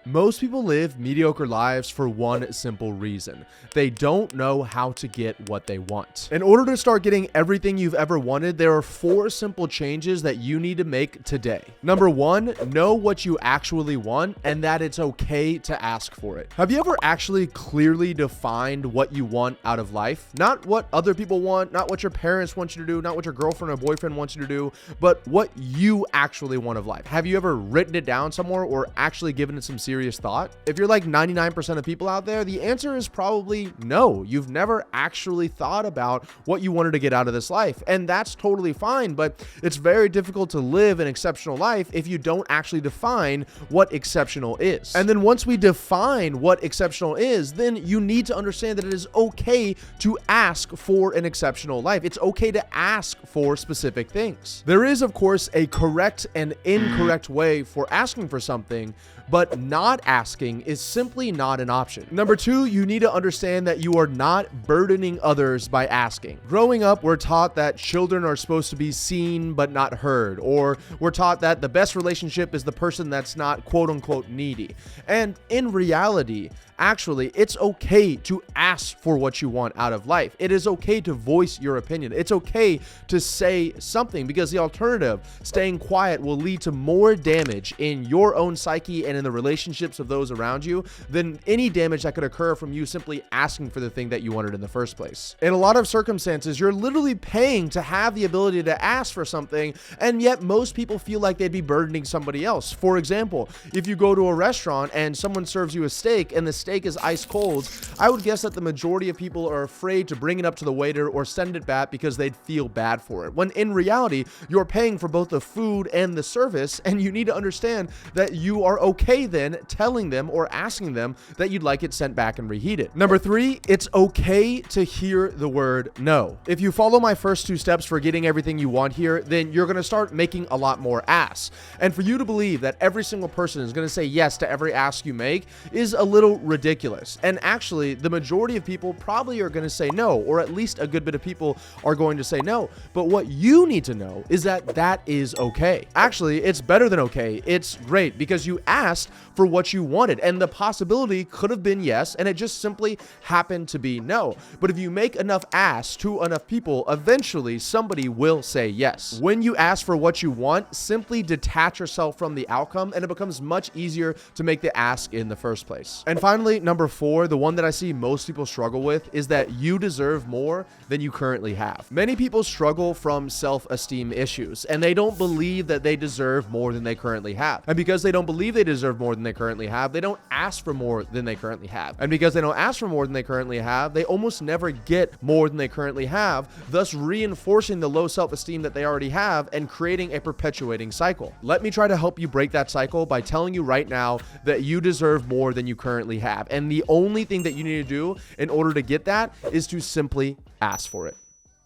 Most people live mediocre lives for one simple reason. They don't know how to get what they want. In order to start getting everything you've ever wanted, there are 4 simple changes that you need to make today. Number 1, know what you actually want and that it's okay to ask for it. Have you ever actually clearly defined what you want out of life? Not what other people want, not what your parents want you to do, not what your girlfriend or boyfriend wants you to do, but what you actually want of life. Have you ever written it down somewhere or actually given it some serious thought? If you're like 99% of people out there, the answer is probably no. You've never actually thought about what you wanted to get out of this life. And that's totally fine, but it's very difficult to live an exceptional life if you don't actually define what exceptional is. And then once we define what exceptional is, then you need to understand that it is okay to ask for an exceptional life. It's okay to ask for specific things. There is, of course, a correct and incorrect way for asking for something, but not asking is simply not an option. Number 2, you need to understand that you are not burdening others by asking. Growing up, we're taught that children are supposed to be seen but not heard, or we're taught that the best relationship is the person that's not quote unquote needy. And in reality, actually, it's okay to ask for what you want out of life. It is okay to voice your opinion. It's okay to say something, because the alternative, staying quiet, will lead to more damage in your own psyche and in the relationships of those around you than any damage that could occur from you simply asking for the thing that you wanted in the first place. In a lot of circumstances, you're literally paying to have the ability to ask for something, and yet most people feel like they'd be burdening somebody else. For example, if you go to a restaurant and someone serves you a steak and the steak is ice cold, I would guess that the majority of people are afraid to bring it up to the waiter or send it back because they'd feel bad for it. When in reality, you're paying for both the food and the service, and you need to understand that you are okay then telling them or asking them that you'd like it sent back and reheated. Number 3, it's okay to hear the word no. If you follow my first 2 steps for getting everything you want here, then you're going to start making a lot more asks. And for you to believe that every single person is going to say yes to every ask you make is a little ridiculous. And actually, the majority of people probably are going to say no, or at least a good bit of people are going to say no. But what you need to know is that that is okay. Actually, it's better than okay. It's great, because you asked for what you wanted, and the possibility could have been yes, and it just simply happened to be no. But if you make enough asks to enough people, eventually somebody will say yes. When you ask for what you want, simply detach yourself from the outcome, and it becomes much easier to make the ask in the first place. And finally, number 4, the one that I see most people struggle with, is that you deserve more than you currently have. Many people struggle from self-esteem issues, and they don't believe that they deserve more than they currently have. And because they don't believe they deserve more than they currently have, they don't ask for more than they currently have. And because they don't ask for more than they currently have, they almost never get more than they currently have, thus reinforcing the low self-esteem that they already have and creating a perpetuating cycle. Let me try to help you break that cycle by telling you right now that you deserve more than you currently have. And the only thing that you need to do in order to get that is to simply ask for it.